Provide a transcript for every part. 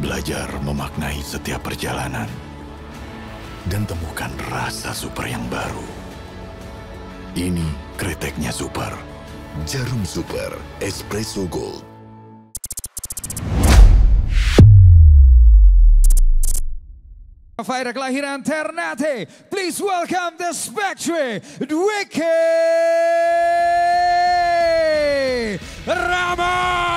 Belajar memaknai setiap perjalanan dan temukan rasa super yang baru. Ini kreteknya super. Jarum Super Espresso Gold. Fighter kelahiran Ternate, please welcome the Spectre, Dwiki Rama.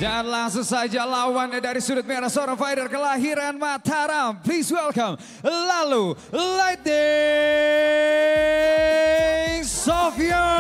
Dan langsung saja lawannya dari sudut merah, seorang fighter kelahiran Mataram. Please welcome Lalu Lightning Sofyan.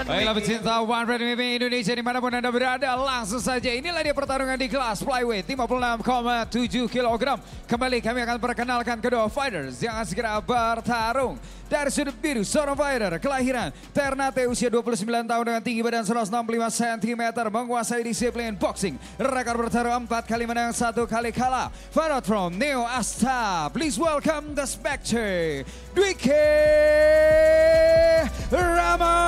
Baiklah pecinta One Red MMA Indonesia dimanapun Anda berada, langsung saja inilah dia pertarungan di kelas flyweight 56,7 kg. Kembali kami akan perkenalkan kedua fighters yang akan segera bertarung. Dari sudut biru, seorang fighter kelahiran Ternate, usia 29 tahun dengan tinggi badan 165 cm, menguasai disiplin boxing. Rekor bertarung 4 kali menang, 1 kali kalah. Fighter from Neo Asta, please welcome the Spectre, Dwiki Rama.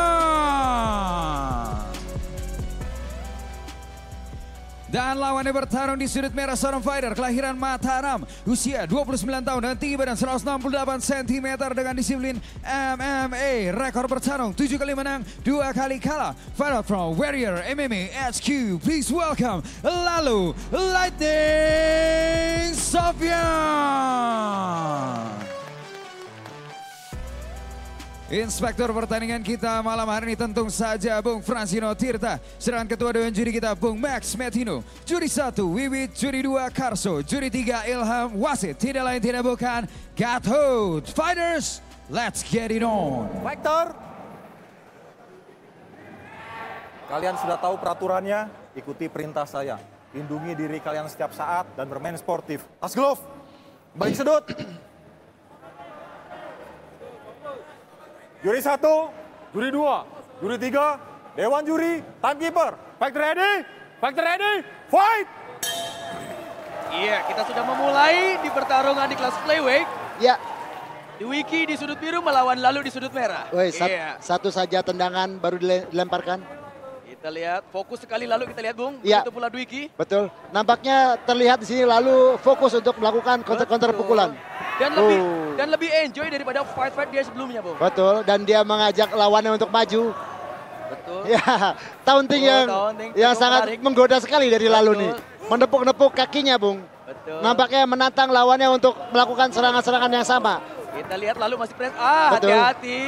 Dan lawannya bertarung di sudut merah, seorang fighter kelahiran Mataram, usia 29 tahun dan tinggi badan 168 cm dengan disiplin MMA. Rekor bertarung 7 kali menang, 2 kali kalah. Fighter from Warrior MMA HQ, please welcome Lalu Lightning Sofyan. Sofian. Inspektur pertandingan kita malam hari ini tentu saja Bung Fransino Tirta. Sedangkan ketua dewan juri kita Bung Max Metino. Juri 1 Wiwit, juri 2 Karso, juri 3 Ilham, wasit tidak lain tidak bukan Gathod. Fighters, let's get it on. Fighter. Kalian sudah tahu peraturannya, ikuti perintah saya. Lindungi diri kalian setiap saat dan bermain sportif. Tas glove, balik sedut. Juri 1, juri 2, juri 3, dewan juri, timekeeper. Fight ready, fight! Iya, kita sudah memulai di pertarungan di kelas flyweight. Ya, Di Wiki di sudut biru melawan Lalu di sudut merah. woi, Iya. satu saja tendangan baru dilemparkan. Kita lihat, fokus sekali Lalu kita lihat Bung. Iya. Itu pula Dwiki. Betul. Nampaknya terlihat di sini lalu fokus untuk melakukan counter Betul. pukulan. Dan lebih enjoy daripada fight dia sebelumnya Bung. Betul. Dan dia mengajak lawannya untuk maju. Betul. Ya, taunting Taunting, yang cukup sangat menarik. menggoda sekali dari lalu Betul. nih. Menepuk-nepuk kakinya, Bung. Betul. Nampaknya menantang lawannya untuk melakukan serangan-serangan yang sama. Kita lihat Lalu masih press. Betul. Hati-hati.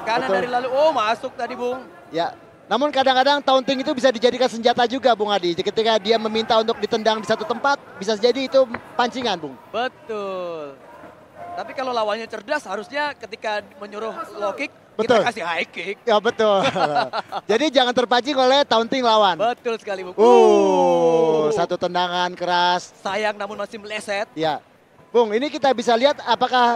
Kanan Betul. dari Lalu. Oh, masuk tadi Bung. Ya. Namun kadang-kadang taunting itu bisa dijadikan senjata juga, Bung Adi. Ketika dia meminta untuk ditendang di satu tempat, bisa jadi itu pancingan, Bung. Betul. Tapi kalau lawannya cerdas, harusnya ketika menyuruh low kick, Betul. kita kasih high kick. Ya betul. Jadi jangan terpancing oleh taunting lawan. Betul sekali Bung. Satu tendangan keras. Sayang namun masih meleset. Ya. Bung, ini kita bisa lihat apakah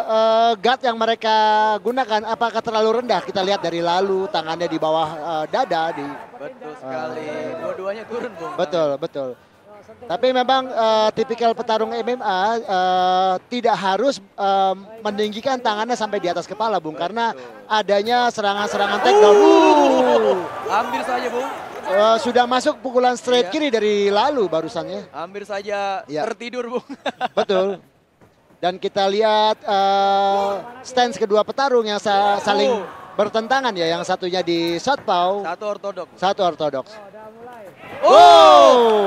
guard yang mereka gunakan apakah terlalu rendah. Kita lihat dari lalu tangannya di bawah dada. Betul sekali. Dua-duanya turun Bung. Betul, betul. Tapi memang tipikal petarung MMA tidak harus meninggikan tangannya sampai di atas kepala, Bung. Karena adanya serangan-serangan takedown. Hampir saja Bung. Sudah masuk pukulan straight Iya. kiri dari lalu barusannya. Hampir saja Ya. tertidur Bung. Betul. Dan kita lihat stance kedua petarung yang saling bertentangan ya. Yang satunya di southpaw, Satu ortodok. satu ortodoks.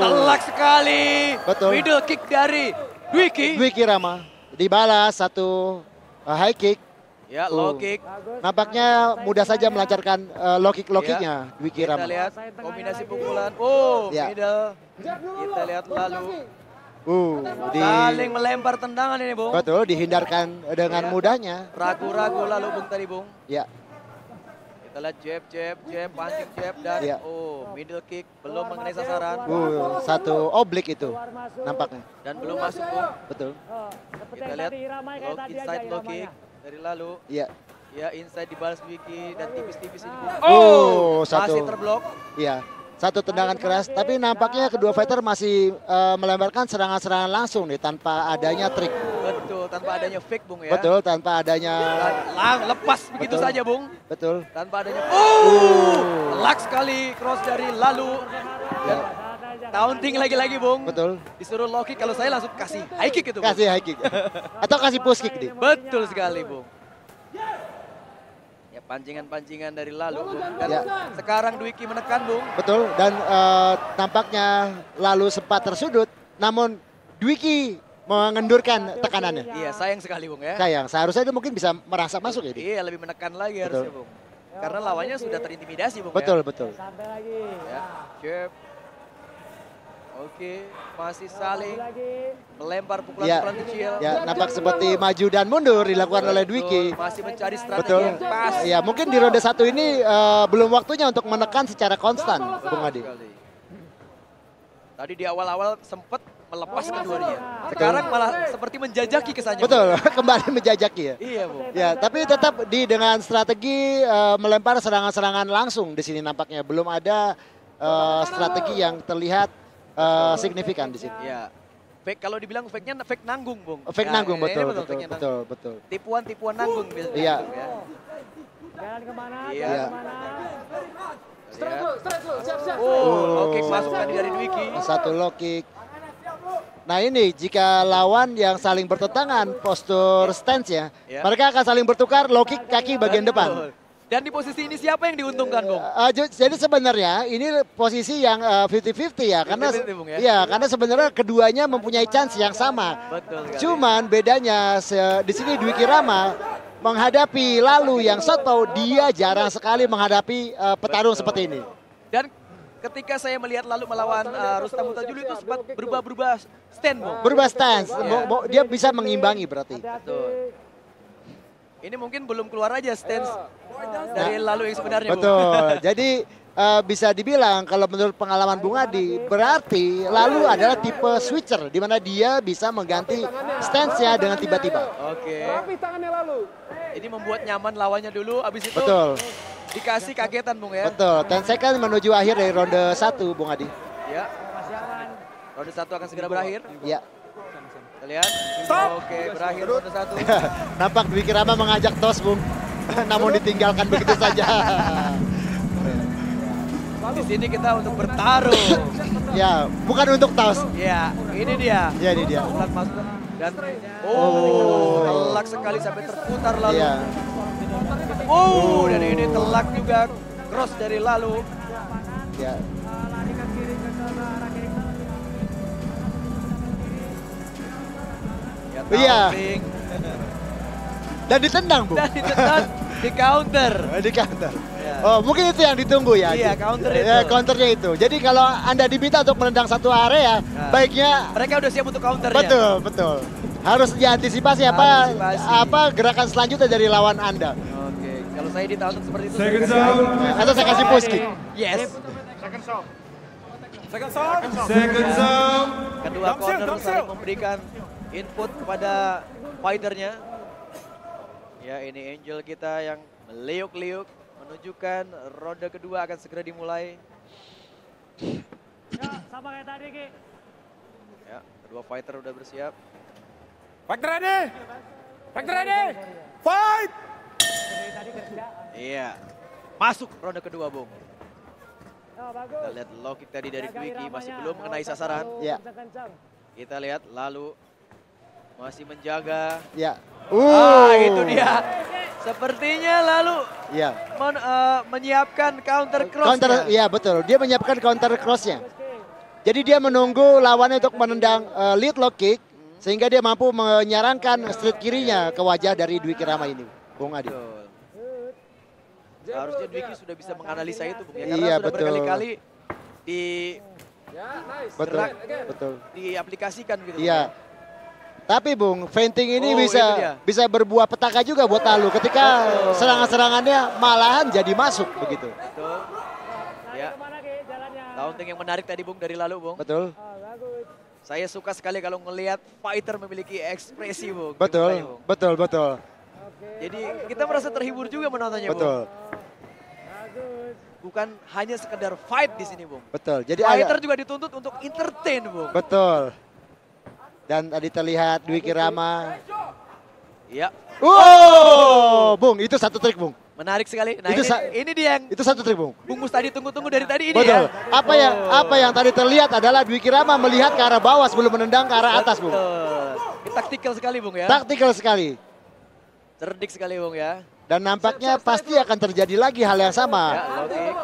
Telak sekali. Betul. Middle kick dari Dwiki. Dwi Kirama dibalas satu high kick. Ya, low kick. Nampaknya mudah saja melancarkan low kicknya Dwi Kita Kirama. lihat kombinasi pukulan. Ya. Middle. Kita lihat Lalu. Saling melempar tendangan ini Bung. Betul, dihindarkan dengan Ya. mudahnya. Ragu-ragu Lalu Bung tadi Bung. Ya, Kita lihat jab, punching jab dan Iya. middle kick belum mengenai sasaran satu oblik itu nampaknya. dan belum masuk Bung. Betul. Kita lihat inside low kick dari Lalu. Iya. Ya inside dibalas Wiki dan tipis-tipis ini Bung. Satu. Masih terblok. Iya. Satu tendangan keras, tapi nampaknya kedua fighter masih melemparkan serangan-serangan langsung nih tanpa adanya trik. Betul, tanpa adanya fake Bung ya. Betul, tanpa adanya. Dan lepas begitu Betul. saja Bung. Betul. Tanpa adanya. Telak sekali cross dari Lalu. Dan taunting lagi-lagi Bung. Betul. Disuruh low kick, kalau saya langsung kasih high kick itu Bung. Kasih high kick. Atau kasih push kick nih. Betul sekali Bung. Ya pancingan-pancingan dari Lalu Bung. Dan Ya. sekarang Dwiki menekan Bung. Betul, dan tampaknya lalu sempat tersudut, namun Dwiki mengendurkan tekanannya. Iya sayang sekali Bung ya. Sayang, seharusnya dia mungkin bisa merasa masuk ya. Dik? Iya lebih menekan lagi harusnya Bung. Karena lawannya sudah terintimidasi Bung Betul, ya. betul. Ya, jab. Oke, masih saling melempar pukulan-pukulan kecil. Ya, nampak seperti maju dan mundur dilakukan oleh Betul, Dwiki. masih mencari strategi Betul. yang pas. Ya, mungkin di ronde satu ini belum waktunya untuk menekan secara konstan, Bung Adi. Sekali. Tadi di awal-awal sempat melepas keduanya. Sekarang malah seperti menjajaki kesannya. Betul, kembali menjajaki ya. Iya, Bung. Ya, tapi tetap dengan strategi melempar serangan-serangan langsung di sini nampaknya belum ada strategi yang terlihat signifikan di sini. Iya. Fake, kalau dibilang fake-nya fake nanggung, Bung. Fake Ya, nanggung, ini betul, fake-nya betul, nanggung. betul. Tipuan-tipuan nanggung biasanya. Iya. Bung, ya. Jalan kemana? Iya. Iya. Lihat. Oke, masuk tadi dari Dwiki. Satu low kick. Nah ini jika lawan yang saling bertentangan postur stance ya, Ya. mereka akan saling bertukar low kick kaki bagian depan. Betul. Dan di posisi ini siapa yang diuntungkan, Bung? Jadi sebenarnya ini posisi yang 50-50 ya, karena 50-50, Bung, ya? ya karena sebenarnya keduanya mempunyai chance yang sama. Betul sekali. Cuman bedanya di sini Dwiki Rama menghadapi Lalu yang soto, dia jarang sekali menghadapi petarung seperti ini. Dan ketika saya melihat Lalu melawan Rustam Mutajulu itu sempat berubah-berubah stand, Bung. Berubah stance, dia bisa mengimbangi berarti. Betul. Ini mungkin belum keluar aja stance dari Lalu yang sebenarnya, Bung. Betul. Jadi bisa dibilang kalau menurut pengalaman Bung Adi, berarti Lalu adalah tipe switcher di mana dia bisa mengganti stance-nya dengan tiba-tiba. Oke. Ini membuat nyaman lawannya dulu, abis itu Betul. dikasih kagetan, Bung, ya. Betul. 10 second menuju akhir dari ronde 1, Bung Adi. Ya. Ronde 1 akan segera berakhir. Ya. Kita lihat. Oke, berakhir ronde 1. Nampak Dwiki Rama mengajak tos, Bung. Namun ditinggalkan begitu saja. Di sini kita untuk bertarung. Ya, bukan untuk tos. Ya, ini dia. Ya, ini dia. Telak masuk dan telak sekali sampai terputar Lalu. Iya. Dan ini telak juga cross dari Lalu. Ya. Ya, Iya. taunting. Dan ditendang, Bung. Dan ditendang di counter. Di counter. Ya. Oh, mungkin itu yang ditunggu ya. Iya, counter itu. Ya, counternya itu. Jadi kalau Anda diminta untuk menendang satu area, baiknya Mereka udah siap untuk counternya. betul, betul. Harus diantisipasi apa Antisipasi. gerakan selanjutnya dari lawan Anda. Oke, kalau saya ditonton seperti itu. Atau saya kasih push kick. Yes. Second song. Kedua corner saling memberikan input kepada fighternya. Ya, ini Angel kita yang meliuk-liuk menunjukkan ronde kedua akan segera dimulai. Ya, sama kayak tadi, Ki. Ya, kedua fighter udah bersiap. Fighter ready. Fighter ready. Fight. Iya. Masuk ronde kedua, Bung. Ya, bagus. Kita lihat low kick tadi dari Jaga Dwiki iramanya. masih belum mengenai sasaran. Ya. Kencang-kencang. Kita lihat Lalu masih menjaga. Ya. Itu dia. Sepertinya Lalu Ya. menyiapkan counter cross. Counter, iya betul. Dia menyiapkan counter cross-nya. Jadi dia menunggu lawannya untuk menendang lead low kick sehingga dia mampu menyarankan straight kirinya ke wajah dari Dwiki Rama ini, Bung Adi. Betul. Seharusnya Dwiki sudah bisa menganalisa itu, Bung, ya, karena Iya, sudah betul. berkali-kali Betul, gerak, betul. diaplikasikan gitu. Iya. Tapi Bung, feinting ini Oh, itu dia. bisa berbuah petaka juga buat Lalu ketika serangan-serangannya malahan jadi masuk begitu. Betul. Ya, Kemana, Ki, jalannya? taunting yang menarik tadi, Bung, dari Lalu, Bung. Betul. Bagus. Saya suka sekali kalau ngelihat fighter memiliki ekspresi, Bung. di Betul, mukanya, Bung. betul, betul. Jadi kita merasa terhibur juga menontonnya, Bung. Betul, Bagus. Bukan hanya sekedar fight di sini, Bung. betul. Jadi Fighter juga dituntut untuk entertain, Bung. betul. Dan tadi terlihat Dwiki Rama. Iya, Bung, itu satu trik, Bung. menarik sekali. Nah, Itu ini dia yang Itu satu trik, Bung. Bung Mus tadi tunggu-tunggu dari tadi ini Betul. ya. Apa yang tadi terlihat adalah Dwiki Rama melihat ke arah bawah sebelum menendang ke arah atas, Bung. Betul. Ini taktikal sekali, Bung, ya. Taktikal sekali. Cerdik sekali, Bung, ya. Dan nampaknya pasti akan terjadi lagi hal yang Ya, sama. low kick.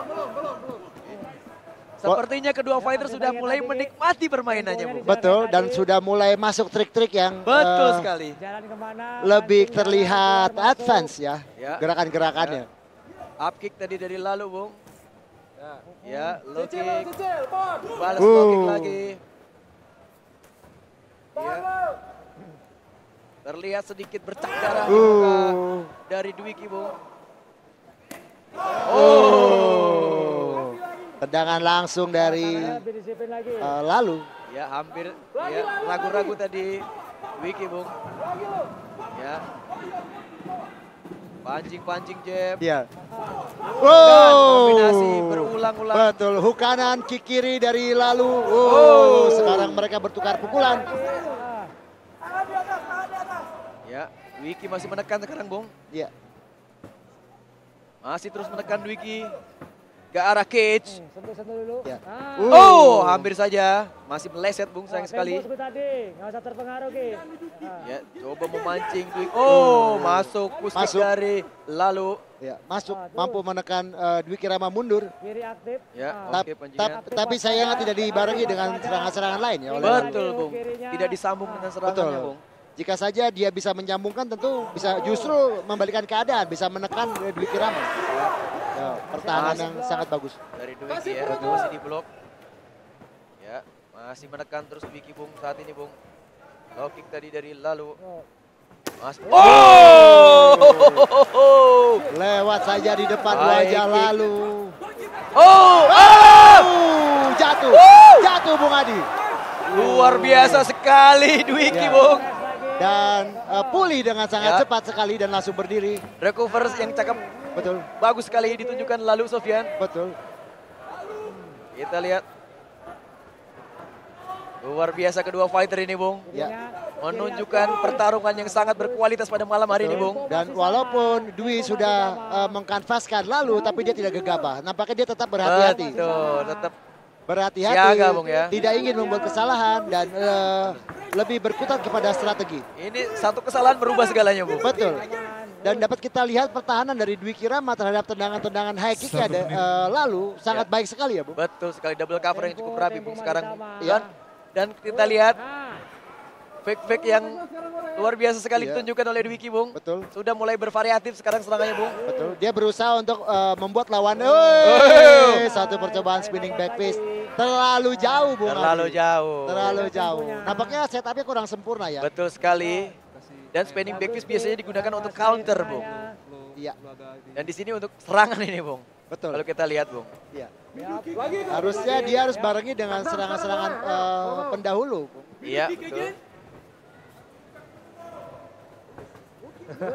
Sepertinya kedua fighter sudah mulai menikmati permainannya, Bung. Betul, dan sudah mulai masuk trik-trik yang Betul sekali. Jalan kemana? lebih terlihat advance ya, Ya. gerakan-gerakannya. Up kick tadi dari Lalu, Bung. Ya, low kick. Balas low kick lagi. Ya. Terlihat sedikit bercak darah di muka dari Dwiki, Bung. Tendangan langsung dari Lebih disiplin lagi. Lalu. Ya, hampir ya, ragu-ragu tadi Dwiki, Bung. Ya. Pancing-pancing jab. Ya. Dan kombinasi berulang-ulang. Betul, hook kanan, kick kiri dari Lalu. Sekarang mereka bertukar pukulan. Ya, Dwiki masih menekan sekarang, Bung. Ya. Masih terus menekan Dwiki. ke arah cage. Sentuh dulu. Ya. Oh, hampir saja. Masih meleset Bung, sayang sekali. Tempo tadi, nggak usah terpengaruh Ki. Ya, coba memancing Dwi. Oh, masuk push kick Masuk. dari lalu. Ya, masuk, mampu menekan Dwi Kirama mundur. Kiri aktif. Ya, Tap- oke pancingan. tapi sayangnya tidak dibarengi dengan serangan-serangan lain ya oleh Lalu. Betul Bung, tidak disambung dengan serangannya Betul. Bung. Jika saja dia bisa menyambungkan tentu bisa justru membalikan keadaan, bisa menekan Dwi Kirama. Ya, pertahanan yang sangat bagus. Dari Dwiki ya, masih di blok. Ya, masih menekan terus Dwiki Bung saat ini Bung. Low kick tadi dari lalu. Mas. Oh! Lewat saja di depan High wajah kick. Lalu. Oh! Ah! Jatuh, jatuh Bung Adi. Luar biasa sekali Dwiki Ya. Bung. Dan pulih dengan sangat Ya. cepat sekali dan langsung berdiri. Recover yang cakep, Betul, bagus sekali ditunjukkan lalu Sofyan. betul. Kita lihat. Luar biasa kedua fighter ini Bung. Ya. Menunjukkan pertarungan yang sangat berkualitas pada malam hari ini Bung. Dan walaupun Dwi sudah mengkanvaskan Lalu, tapi dia tidak gegabah. Nampaknya dia tetap berhati-hati. Betul, tetap Berhati-hati, siaga, Bung, ya. tidak ingin membuat kesalahan dan lebih berkutat kepada strategi. ini satu kesalahan berubah segalanya Bung. Betul. Dan dapat kita lihat pertahanan dari Dwi Kirama terhadap tendangan-tendangan high kick ada Lalu sangat baik sekali ya, Bung. Betul sekali, double cover yang cukup rapi Bung sekarang. Ya. Dan kita lihat fake-fake yang luar biasa sekali Iya. ditunjukkan oleh Dwiki Bung. Betul. Sudah mulai bervariatif sekarang serangannya Bung. Betul. Dia berusaha untuk membuat lawannya. Satu percobaan spinning back fist. Terlalu jauh, Bung. Terlalu Adi. jauh. Terlalu jauh. Nampaknya setupnya kurang sempurna ya. Betul sekali. Dan spinning back fist biasanya digunakan untuk counter Bung. Iya. Dan di sini untuk serangan ini Bung. Betul. Kalau kita lihat Bung. Iya. Harusnya dia harus barengi dengan serangan-serangan pendahulu. Bung. Iya betul.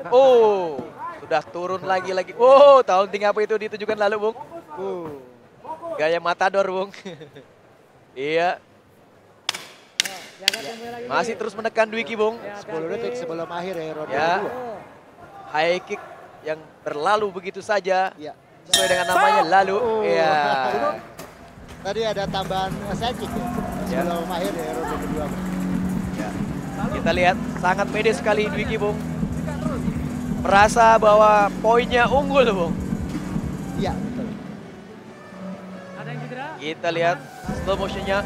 Oh, sudah turun lagi. Oh, taunting apa itu ditujukan lalu Bung? Gaya matador Bung. Iya, Jaga temponya lagi. masih terus menekan Dwiki Bung. 10 detik sebelum akhir ya ronde Ya. kedua. High kick yang berlalu begitu saja. Iya. Sesuai dengan namanya lalu. Iya. Tadi ada tambahan side kick ya. Sebelum akhir ya ronde kedua. Bung. Ya. Kita lihat sangat pede sekali Dwiki Bung. Merasa bahwa poinnya unggul Bung. Iya, betul. Ada yang cedera? Kita lihat slow motionnya.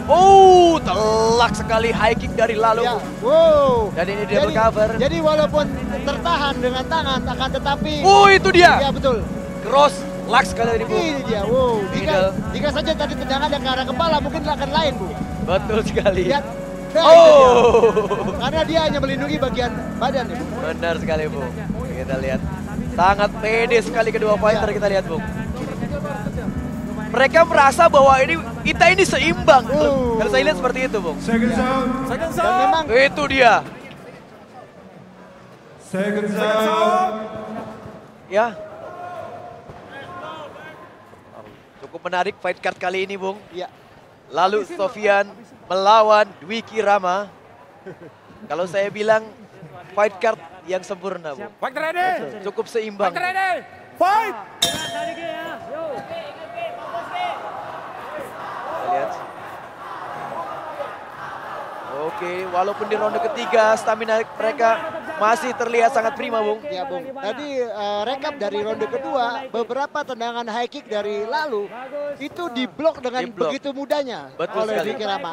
Oh, telak sekali high kick dari lalu. Ya. Bung. Wow. Dan ini double cover. Jadi walaupun tertahan dengan tangan akan tetapi Oh, itu dia. ya betul. Cross, lak sekali dari Bung. Ini dia. Wow. Middle. Jika saja tadi tendangan ke arah kepala mungkin akan lain, Bu. Betul sekali. Lihat. Nah, itu dia. Oh, Karena dia hanya melindungi bagian badan ya, Bu. benar sekali Bung. Kita lihat. Sangat pede sekali kedua fighter kita lihat Bung. Mereka merasa bahwa kita ini seimbang. Kalau saya lihat seperti itu Bung. Dan memang Itu dia. Ya. Cukup menarik fight card kali ini Bung. ya Lalu Sofyan melawan Dwiki Rama. Kalau saya bilang fight card yang sempurna Bung. Fight ready. Cukup seimbang. Ready. Fight. Ingat tadi Ki ya. Yo. Kita lihat. Oke, walaupun di ronde ketiga stamina mereka masih terlihat sangat prima Bung. Ya Bung, tadi rekap dari ronde kedua, beberapa tendangan high kick dari Lalu itu diblok dengan Diblok. begitu mudahnya Betul oleh sekali. Dwiki Rama.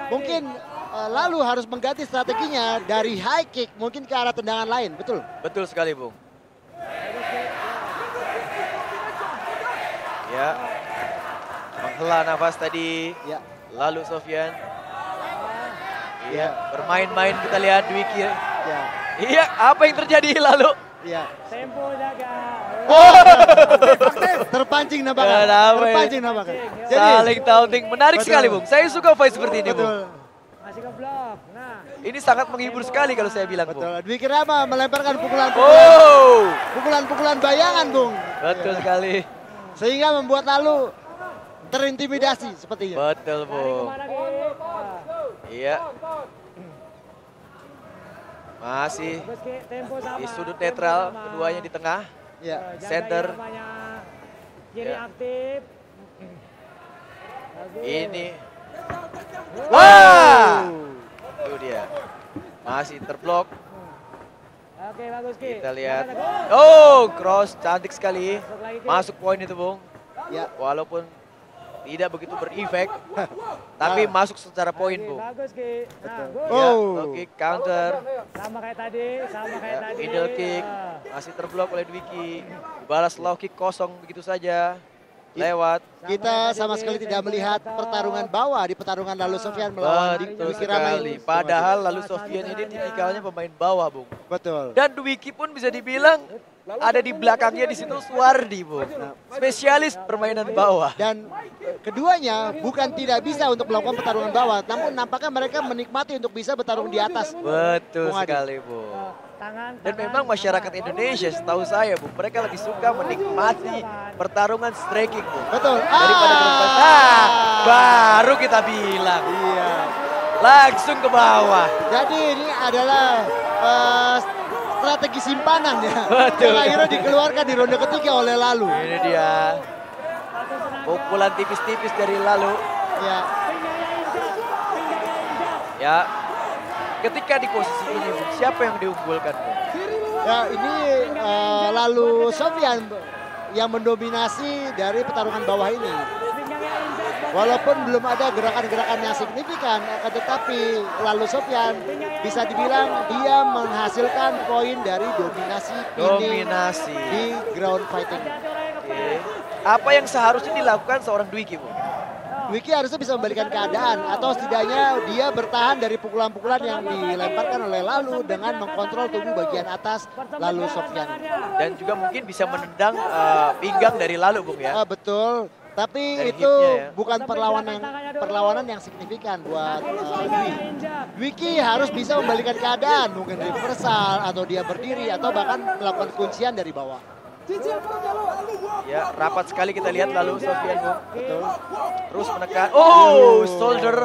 Mungkin Lalu harus mengganti strateginya dari high kick mungkin ke arah tendangan lain, betul? Betul sekali Bung. Ya, menghela nafas tadi. Ya, Lalu Sofyan. Iya, Ya. bermain-main kita lihat Dwiki. ya, Iya, apa yang terjadi lalu? ya. Tempo jaga. Terpancing nampaknya. Kenapa ya? Terpancing nampaknya. Saling taunting, menarik Betul. sekali Bung. Saya suka fight seperti ini Bung. Betul, Masih ke blok. Nah. Ini sangat menghibur sekali kalau saya bilang Bung. betul. Dwiki Rama melemparkan Oh, pukulan-pukulan bayangan, Bung. betul sekali. Sehingga membuat Lalu terintimidasi sepertinya. Betul Bung. Kemana Ki? Nah. Iya. Masih Terus Ki, tempo sama. di sudut tempo netral, sama. keduanya di tengah. Ya. Jaga Center. irama-nya. kiri Ya. aktif. Bagus. Ini. Wah! Itu dia. Masih terblok. Oke, bagus Ki. Kita lihat. Bagus. Oh, cross cantik sekali. Masuk lagi, Ki. Masuk poin itu, Bung. Ya. Walaupun tidak begitu berefek, tapi masuk secara poin, Oke, Bung. bagus Ki. Nah, good. Ya, Oh. low kick, counter. Sama kayak tadi, sama kayak Ya, tadi. middle kick. Nah. Masih terblok oleh Dwiki. Balas low kick kosong begitu saja. Lewat. Kita sama sekali tidak melihat pertarungan bawah di pertarungan Lalu Sofyan melawan Betul Dwiki Rama sekali. ini. Padahal lalu Sofyan ini tipikalnya pemain bawah, Bung. Betul. Dan Dwiki pun bisa dibilang ada di belakangnya di situ Suwardi, Bung. Spesialis permainan bawah. Dan keduanya bukan tidak bisa untuk melakukan pertarungan bawah, namun nampaknya mereka menikmati untuk bisa bertarung di atas. Betul Bung Adi. sekali, Bung. Tangan, Dan memang masyarakat Indonesia setahu saya, Bung, mereka lebih suka menikmati pertarungan striking, Bung. Betul. Daripada bermain. Nah, baru kita bilang. Iya. Langsung ke bawah. Jadi ini adalah strategi simpanan ya. Betul. Yang akhirnya dikeluarkan di ronde ketiga oleh Lalu. Ini dia. Pukulan tipis-tipis dari Lalu. Ya. Ya. Ketika di posisi ini, Bung, siapa yang diunggulkan, Bung? Ya ini Lalu Sofyan yang mendominasi dari pertarungan bawah ini. Walaupun belum ada gerakan-gerakan yang signifikan, akan tetapi Lalu Sofyan bisa dibilang dia menghasilkan poin dari dominasi pinning Dominasi. di ground fighting. Oke. Apa yang seharusnya dilakukan seorang Dwiki, Bung? Dwiki harusnya bisa membalikan keadaan atau setidaknya dia bertahan dari pukulan-pukulan yang dilemparkan oleh Lalu dengan mengkontrol tubuh bagian atas Lalu Sofyan. Dan juga mungkin bisa menendang pinggang dari Lalu, Bung, ya. Betul, tapi Dari itu hipnya ya. bukan perlawanan yang signifikan buat Dwi. Dwiki harus bisa membalikan keadaan, mungkin reversal atau dia berdiri atau bahkan melakukan kuncian dari bawah. Ya, rapat sekali kita lihat Lalu Sofyan, Bung. Betul. Terus menekan. Oh, shoulder.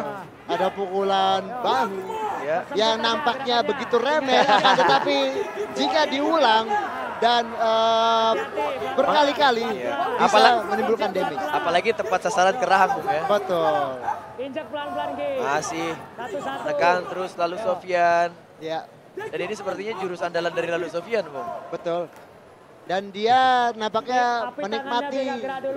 Ada pukulan bahu Ya. yang nampaknya begitu remeh, akan tetapi jika diulang dan berkali-kali Iya. bisa menimbulkan damage. Apalagi tepat sasaran ke rahang, Bung, ya. Betul. Injak pelan-pelan Ki. Masih Satu-satu. menekan terus Lalu Sofyan. Ya, Dan ini sepertinya jurus andalan dari Lalu Sofyan, Bung. betul. Dan dia nampaknya menikmati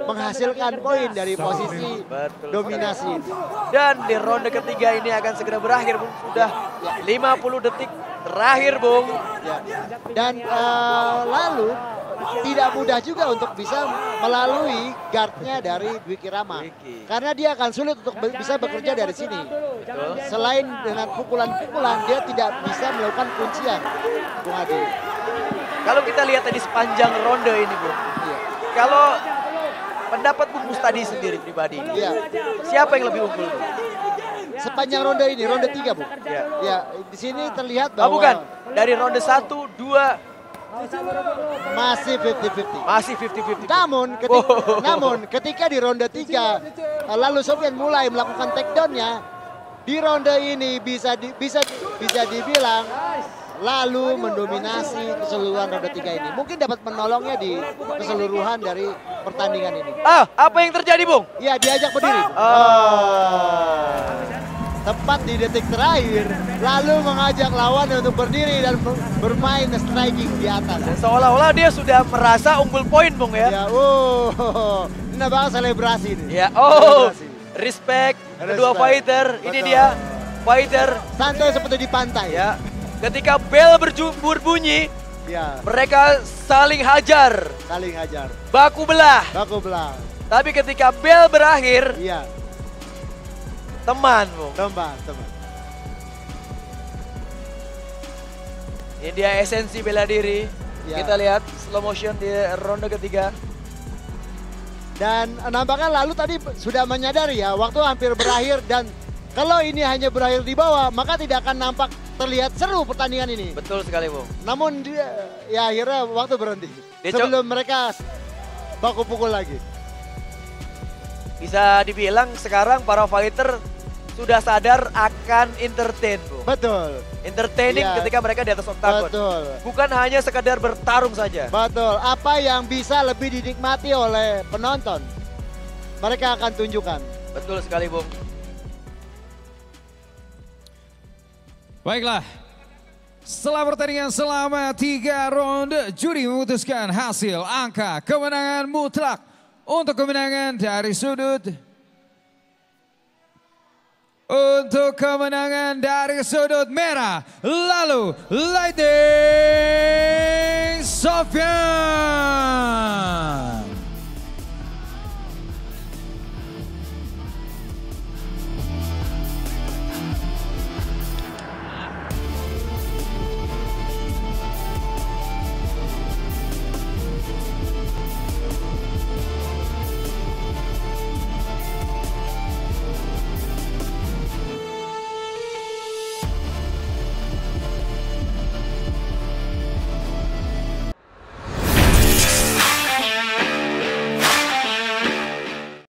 menghasilkan poin dari posisi Betul. dominasi. Dan di ronde ketiga ini akan segera berakhir, Bung. Sudah 50 detik terakhir, Bung. Ya. Dan lalu tidak mudah juga untuk bisa melalui guardnya dari Dwiki Rama. Dwiki. Karena dia akan sulit untuk bisa bekerja dari sini. Betul. Selain dengan pukulan-pukulan, dia tidak bisa melakukan kuncian. Bung Adi. Kalau kita lihat tadi sepanjang ronde ini, Bung. Iya. Kalau pendapat Bung Mustadi sendiri pribadi, Iya. siapa yang lebih unggul, Bung? Sepanjang ronde ini, ronde 3, Bu. Ya. Ya, di sini terlihat Oh, bahwa bukan. Dari ronde 1, 2, masih 50-50. masih 50-50. Namun ketika di ronde 3 Lalu Sofyan mulai melakukan takedown-nya, di ronde ini bisa dibilang Lalu mendominasi keseluruhan ronde 3 ini. Mungkin dapat menolongnya di keseluruhan dari pertandingan ini. Apa yang terjadi, Bung? Ya, diajak berdiri. Tepat di detik terakhir, Lalu mengajak lawan untuk berdiri dan bermain striking di atas. Dan seolah-olah dia sudah merasa unggul poin, Bung, ya. Ya, ini bakal selebrasi nih. Ya, Selebrasi. respect kedua Respect. fighter. Ini Betul. dia fighter. Santai seperti di pantai. Ya, ketika bel berbunyi, Ya, mereka saling hajar, saling hajar. baku belah. Baku belah. Tapi ketika bel berakhir, Iya, teman, Bung. teman. Ini dia esensi bela diri. Ya. Kita lihat slow motion di ronde ketiga. Dan nampaknya Lalu tadi sudah menyadari ya, waktu hampir berakhir dan kalau ini hanya berakhir di bawah, maka tidak akan nampak terlihat seru pertandingan ini. Betul sekali, Bung. Namun dia, ya akhirnya waktu berhenti. Dia Sebelum mereka baku pukul lagi. Bisa dibilang sekarang para fighter sudah sadar akan entertain, Bu. Betul. Entertaining Iya. ketika mereka di atas oktagon. Betul. Bukan hanya sekadar bertarung saja. Betul. Apa yang bisa lebih dinikmati oleh penonton, mereka akan tunjukkan. Betul sekali, Bung. Baiklah, setelah pertandingan selama 3 ronde, juri memutuskan hasil angka kemenangan mutlak untuk kemenangan dari sudut. Untuk kemenangan dari sudut merah, lalu Lightning Sofyan.